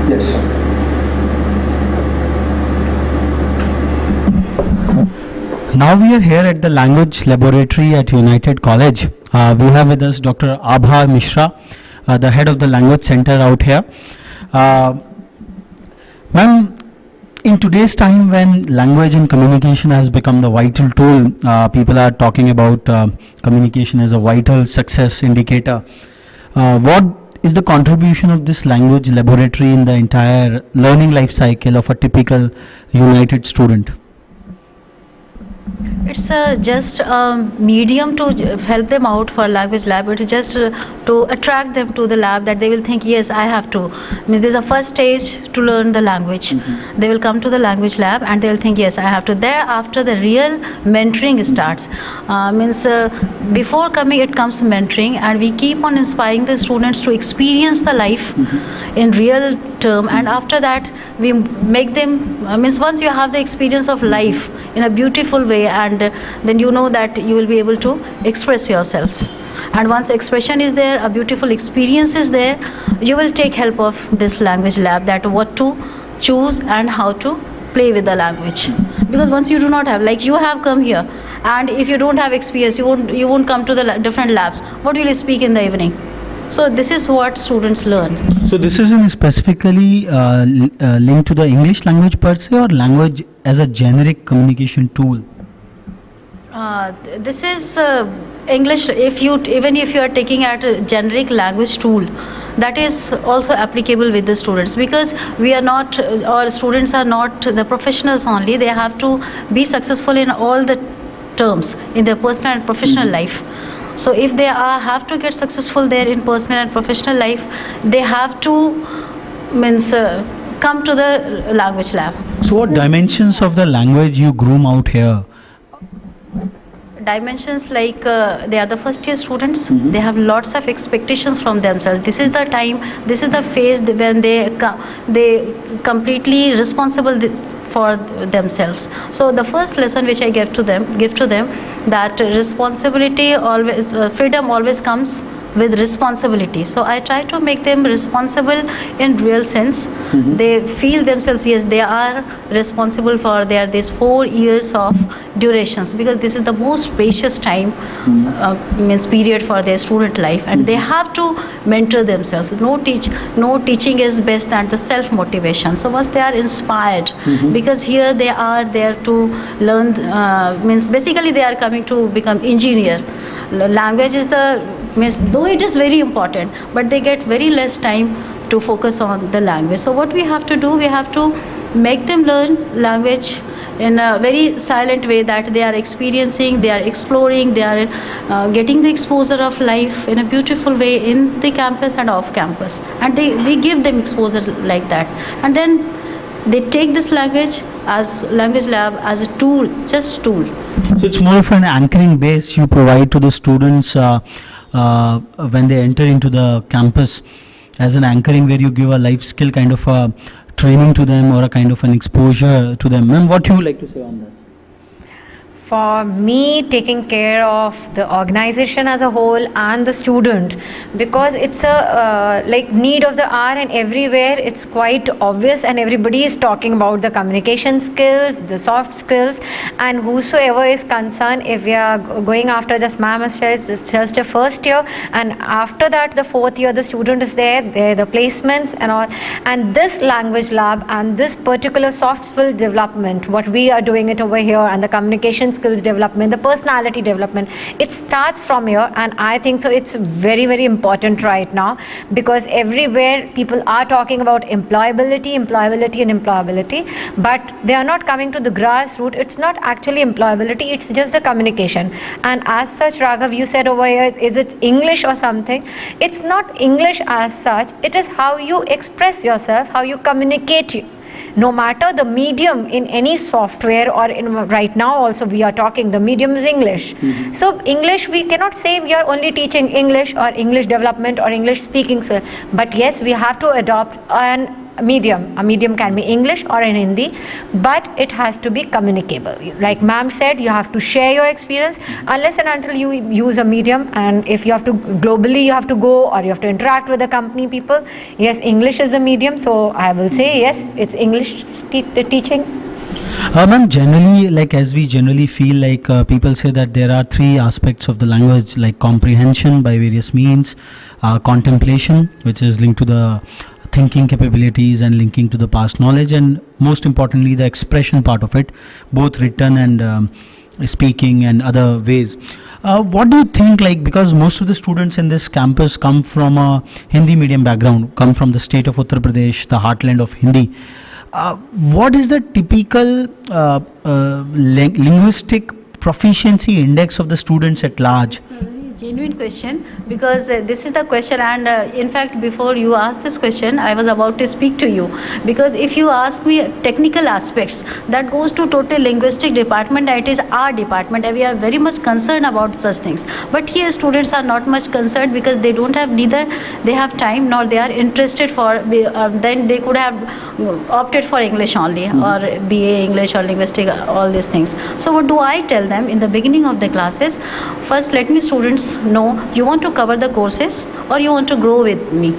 Yes, sir. Now we are here at the Language Laboratory at United College. We have with us Dr. Abha Mishra, the head of the Language Center out here. Ma'am, in today's time when language and communication has become the vital tool, people are talking about communication as a vital success indicator. What is the contribution of this language laboratory in the entire learning life cycle of a typical United student? It's just a medium to help them out for language lab. It's just to attract them to the lab, that they will think, yes, I have to. Means there's a first stage to learn the language. They will come to the language lab and they will think, yes, I have to. Thereafter, the real mentoring starts. Before coming, it comes mentoring, and we keep on inspiring the students to experience the life in real term. And after that, we make them, once you have the experience of life in a beautiful way, and then you know that you will be able to express yourselves. And once expression is there, a beautiful experience is there, you will take help of this language lab, that what to choose and how to play with the language. Because once you do not have, like you have come here, and if you don't have experience, you won't come to the different labs. What will you speak in the evening? So this is what students learn. So this isn't specifically linked to the English language per se, or language as a generic communication tool? This is English. Even if you are taking at a generic language tool, that is also applicable with the students, because we are not, or students are not the professionals only. They have to be successful in all the terms in their personal and professional life. So if they have to get successful there in personal and professional life, they have to come to the language lab. So what dimensions of the language you groom out here? Dimensions like they are the first year students. They have lots of expectations from themselves. This is the time, this is the phase when they completely responsible for themselves. So the first lesson which I give to them that responsibility always, freedom always comes with responsibility. So I try to make them responsible in real sense. They feel themselves, yes, they are responsible for these 4 years of durations, because this is the most precious time, period for their student life, and they have to mentor themselves. No teaching is best than the self motivation. So once they are inspired, because here they are there to learn, basically they are coming to become engineer. Language is though it is very important, but they get very less time to focus on the language. So what we have to do, we have to make them learn language in a very silent way, that they are experiencing, they are exploring, they are getting the exposure of life in a beautiful way in the campus and off campus, and we give them exposure like that, and then they take this language as language lab as a tool, just tool. So it's more of an anchoring base you provide to the students when they enter into the campus, as an anchoring where you give a life skill kind of a training to them, or a kind of an exposure to them. Ma'am, what you would like to say on this? For me, taking care of the organization as a whole and the student, because it's a need of the hour, and everywhere it's quite obvious, and everybody is talking about the communication skills, the soft skills, and whosoever is concerned, if we are going after this, ma'am has said, it's just a first year, and after that the 4th year the student is there, the placements and all, and this language lab and this particular soft skill development, what we are doing it over here, and the communication skills development, the personality development, it starts from here. And I think so it's very, very important right now, because everywhere people are talking about employability, and employability, but they are not coming to the grassroots. It's not actually employability, it's just the communication. And as such, Raghav, you said over here, is it English or something? It's not English as such, it is how you express yourself, how you communicate. No matter the medium in any software, or right now also we are talking, the medium is English. So English, we cannot say we are only teaching English or English development or English speaking, but yes, we have to adopt and medium. A medium can be English or in Hindi, but it has to be communicable. Like ma'am said, you have to share your experience unless and until you use a medium, and if you have to globally, you have to go or you have to interact with the company people. Yes, English is a medium, so I will say yes, it's English teaching. Ma'am, generally, like as we generally feel like people say that there are three aspects of the language, like comprehension by various means, contemplation, which is linked to the thinking capabilities and linking to the past knowledge, and most importantly the expression part of it, both written and speaking and other ways. What do you think, like, because most of the students in this campus come from a Hindi medium background, come from the state of Uttar Pradesh, the heartland of Hindi, what is the typical linguistic proficiency index of the students at large? It's a very genuine question, because this is the question, and in fact before you asked this question I was about to speak to you, because if you ask me technical aspects, that goes to total linguistic department, that is our department, and we are very much concerned about such things. But here students are not much concerned, because they don't have, neither they have time nor they are interested for, then they could have opted for English only, or BA English or linguistic, all these things. So what do I tell them in the beginning of the classes? First, let me students know, you want to cover the courses or you want to grow with me?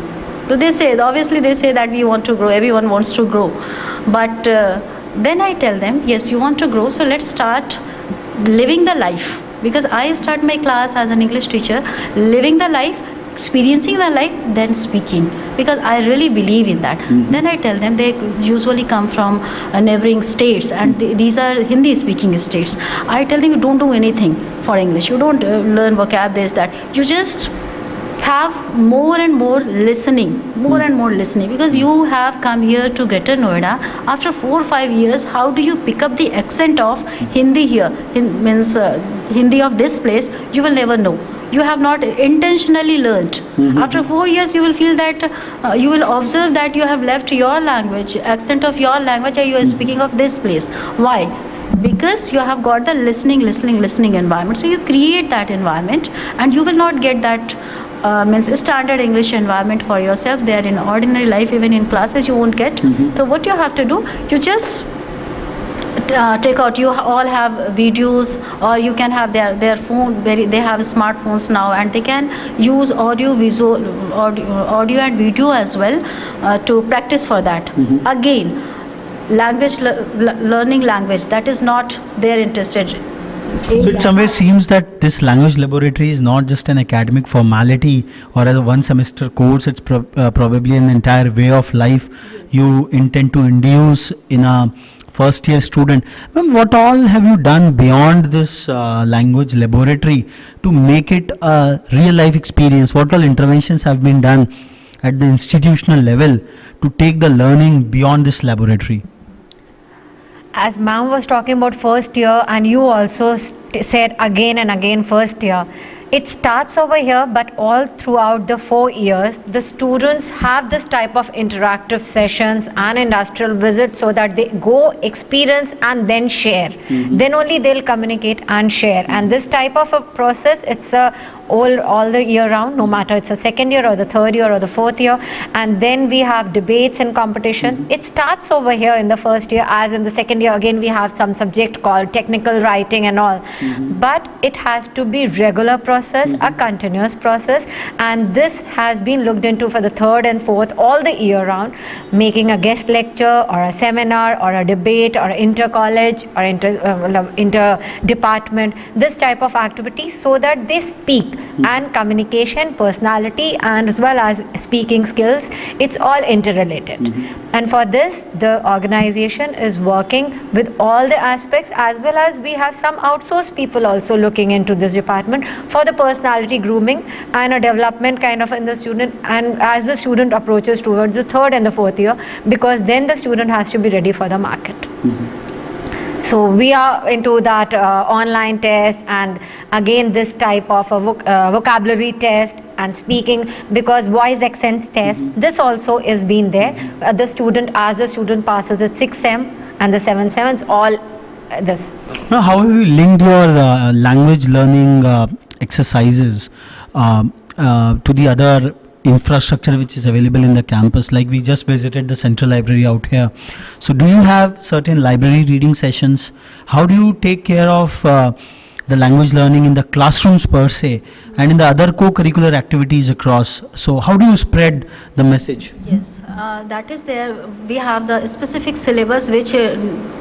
So they say, obviously they say that we want to grow, everyone wants to grow. But then I tell them, yes, you want to grow, so let's start living the life. Because I start my class as an English teacher, living the life, experiencing the life, then speaking, because I really believe in that. Then I tell them, they usually come from neighboring states, and these are Hindi speaking states. I tell them, you don't do anything for English, you don't learn vocab, this, that, you just have more and more listening, because you have come here to Greater Noida after 4 or 5 years. How do you pick up the accent of Hindi here, means Hindi of this place? You will never know. You have not intentionally learnt. After 4 years you will feel that you will observe that you have left your language, accent of your language, and you are speaking of this place. Why? Because you have got the listening environment. So you create that environment, and you will not get that means standard English environment for yourself there in ordinary life. Even in classes you won't get. So what you have to do, you just take out, you all have videos, or you can have their phone, they have smartphones now, and they can use audio and video as well to practice for that. Again, language learning language, that is not their interested. So it somewhere seems that this language laboratory is not just an academic formality or as a one semester course, it's probably an entire way of life you intend to induce in a first year student. Ma'am, what all have you done beyond this language laboratory to make it a real life experience? What all interventions have been done at the institutional level to take the learning beyond this laboratory? As ma'am was talking about first year, and you also said again and again first year, it starts over here, but all throughout the 4 years the students have this type of interactive sessions and industrial visits, so that they go experience and then share. Then only they'll communicate and share, and this type of a process, it's all the year round, no matter it's a second year or the third year or the fourth year. And then we have debates and competitions. It starts over here in the first year, as in the second year again we have some subject called technical writing and all. But it has to be regular process, a continuous process, and this has been looked into for the third and fourth all the year round, making a guest lecture or a seminar or a debate or inter-college or inter-department, this type of activity, so that they speak. And communication, personality, and as well as speaking skills, it's all interrelated. And for this, the organization is working with all the aspects, as well as we have some outsourced people also looking into this department for the personality grooming and a development kind of in the student, and as the student approaches towards the third and the fourth year, because then the student has to be ready for the market. So we are into that online test, and again this type of a vocabulary test and speaking, because voice accent test, this also is been there. The student, as the student passes the 6th sem and the 7th sems, all this. Now, how have you linked your language learning exercises to the other infrastructure which is available in the campus. Like we just visited the central library out here. So do you have certain library reading sessions? How do you take care of the language learning in the classrooms per se and in the other co-curricular activities across? So how do you spread the message? Yes, that is there. We have the specific syllabus which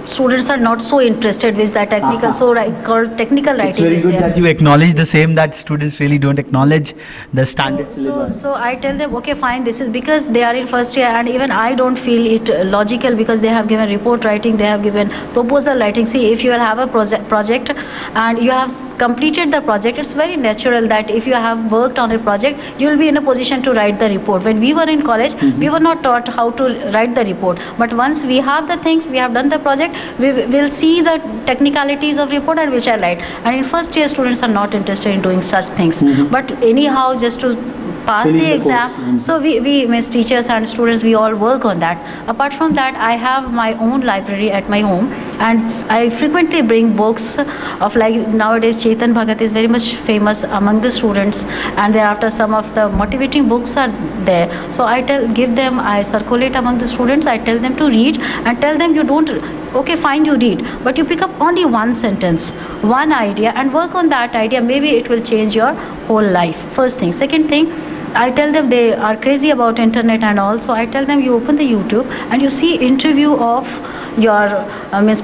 students are not so interested with, the technical, so called technical writing. It's very is good there. that you acknowledge the same, that students really don't acknowledge the standard syllabus. So I tell them, okay, fine, this is because they are in first year, and even I don't feel it logical because they have given report writing, they have given proposal writing. See, if you will have a project and you have completed the project, it's very natural that if you have worked on a project, you will be in a position to write the report. When we were in college, we were not taught how to write the report. But once we have the things, we have done the project, we will see the technicalities of report and we shall write. And in first year, students are not interested in doing such things. But anyhow, just to pass the exam, so we Miss teachers and students, we all work on that. Apart from that, I have my own library at my home, and I frequently bring books of, like nowadays Chetan Bhagat is very much famous among the students, and thereafter some of the motivating books are there. So I give them, I circulate among the students, I tell them to read and tell them, you don't, okay fine, you read, but you pick up only one sentence, one idea, and work on that idea. Maybe it will change your whole life. First thing. Second thing, I tell them, they are crazy about internet and all, so I tell them, you open the YouTube and you see interview of your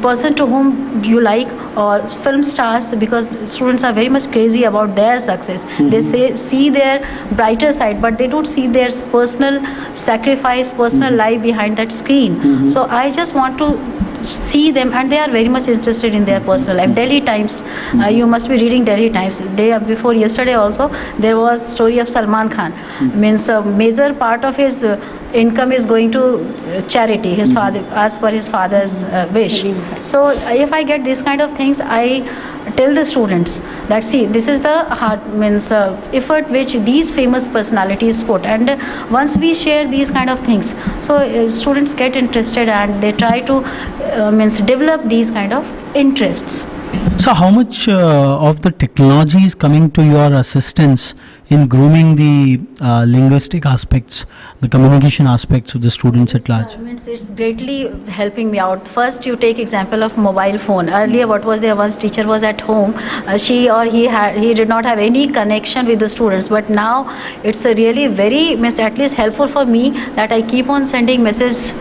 person to whom you like, or film stars, because students are very much crazy about their success. They see their brighter side, but they don't see their personal sacrifice, personal life behind that screen. So I just want to see them, and they are very much interested in their personal life. Delhi Times, you must be reading Delhi Times. Day before yesterday also, there was story of Salman Khan. Means a major part of his income is going to charity, his father, as per his father's wish. So if I get these kind of things, I tell the students that, see, this is the hard effort which these famous personalities put, and once we share these kind of things, so students get interested and they try to develop these kind of interests. So how much of the technology is coming to your assistance in grooming the linguistic aspects, the communication aspects of the students at large? It's greatly helping me out. First, you take example of mobile phone. Earlier, what was there? Once teacher was at home, she or he did not have any connection with the students. But now, it's really very at least helpful for me that I keep on sending messages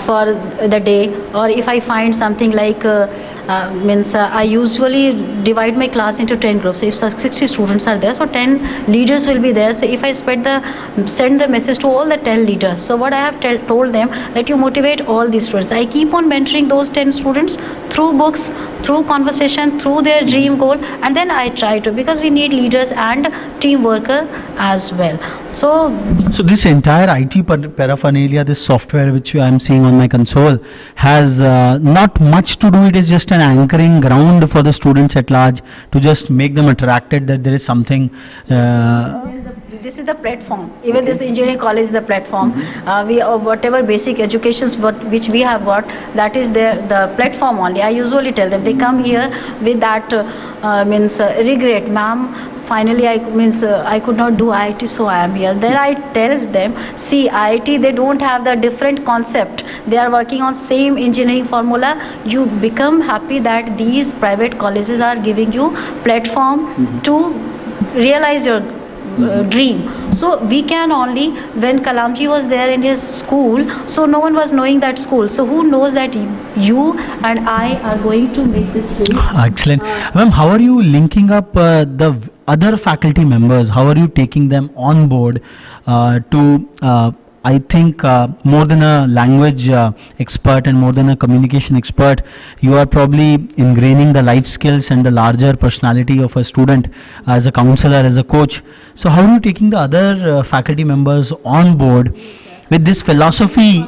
for the day, or if I find something like I usually divide my class into 10 groups. So if 60 students are there, so 10 leaders will be there. So if I send the message to all the 10 leaders, so what I have told them, that you motivate all these students. I keep on mentoring those 10 students through books, through conversation, through their dream goal, and then I try to, because we need leaders and team worker as well. So this entire IT paraphernalia, this software which I am seeing on my console, has not much to do. It is just an anchoring ground for the students at large, to just make them attracted that there is something. This is the platform. Even this engineering college is the platform. We whatever basic educations which we have got, that is the platform only. I usually tell them, they come here with that regret, ma'am. Finally, I could not do IIT, so I am here. Then I tell them, see, IIT, they don't have the different concept. They are working on same engineering formula. You become happy that these private colleges are giving you platform to realize your dream. So we can only, when Kalamji was there in his school, so no one was knowing that school. So who knows that you and I are going to make this place. Excellent. Ma'am, how are you linking up the other faculty members? How are you taking them on board to I think more than a language expert and more than a communication expert, you are probably ingraining the life skills and the larger personality of a student as a counselor, as a coach. So how are you taking the other faculty members on board with this philosophy?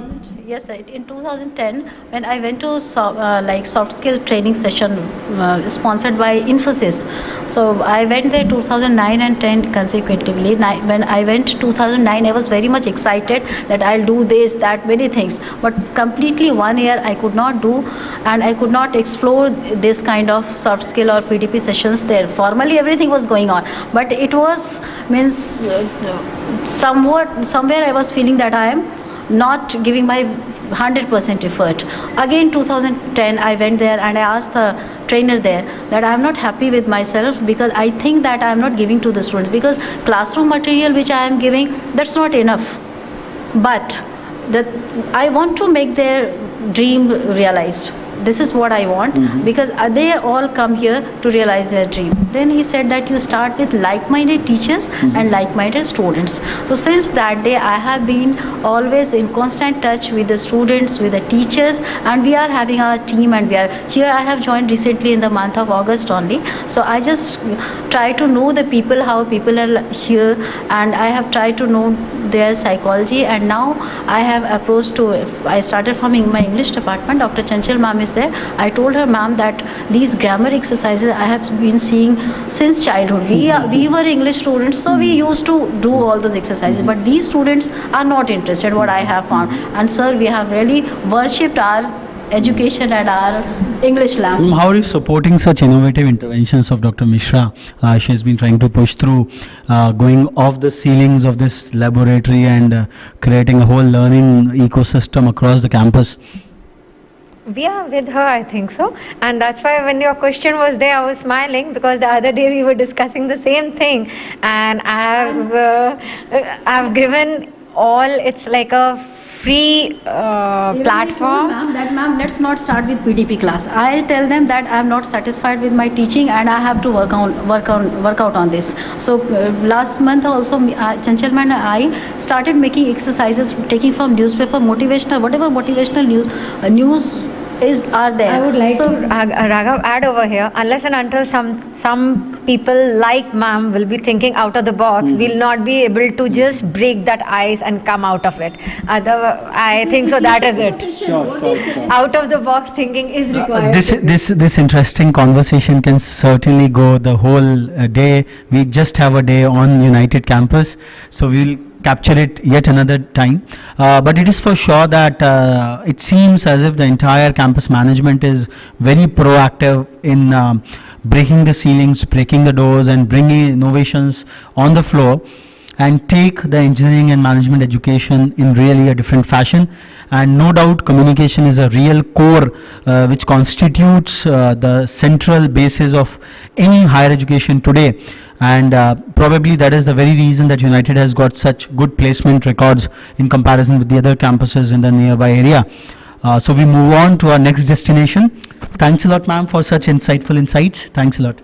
Yes, sir. In 2010, when I went to like soft skill training session sponsored by Infosys, so I went there 2009 and 10 consecutively. When I went 2009, I was very much excited that I'll do this, that, many things. But completely 1 year I could not do, and I could not explore this kind of soft skill or PDP sessions there. Formally, everything was going on, but it was means somewhere I was feeling that I am not giving my 100% effort. Again 2010 I went there and I asked the trainer there that I am not happy with myself, because I think that I am not giving to the students, because classroom material which I am giving, that's not enough. But that I want to make their dream realized. This is what I want, because they all come here to realize their dream. Then he said that you start with like-minded teachers and like-minded students. So since that day I have been always in constant touch with the students, with the teachers, and we are having our team, and we are here. I have joined recently in the month of August only, so I just try to know the people, how people are here, and I have tried to know their psychology. And now I have approached to, I started from my English department. Dr. Chanchal ma'am is there. I told her, ma'am, that these grammar exercises I have been seeing since childhood. We were English students, so we used to do all those exercises, but these students are not interested, what I have found. And sir, we have really worshipped our education and our English lab. How are you supporting such innovative interventions of Dr. Mishra? She has been trying to push through, going off the ceilings of this laboratory and creating a whole learning ecosystem across the campus. We are with her, I think so. And that's why when your question was there, I was smiling, because the other day we were discussing the same thing. And I've given all, it's like a free platform. Ma'am, let's not start with PDP class. I'll tell them that I'm not satisfied with my teaching and I have to work out on this. So last month also, Chanchal ma'am and I started making exercises, taking from newspaper, motivational, whatever motivational news are there. I would like to Raghav add over here, unless and until some people like ma'am will be thinking out of the box, we'll not be able to just break that ice and come out of it. I think so, that is it. Sure. Out of the box thinking is required. This interesting conversation can certainly go the whole day. We just have a day on United Campus, so we'll capture it yet another time, but it is for sure that it seems as if the entire campus management is very proactive in breaking the ceilings, breaking the doors, and bringing innovations on the floor, and take the engineering and management education in really a different fashion. And no doubt communication is a real core which constitutes the central basis of any higher education today. And probably that is the very reason that United has got such good placement records in comparison with the other campuses in the nearby area. So we move on to our next destination. Thanks a lot, ma'am, for such insightful insights. Thanks a lot.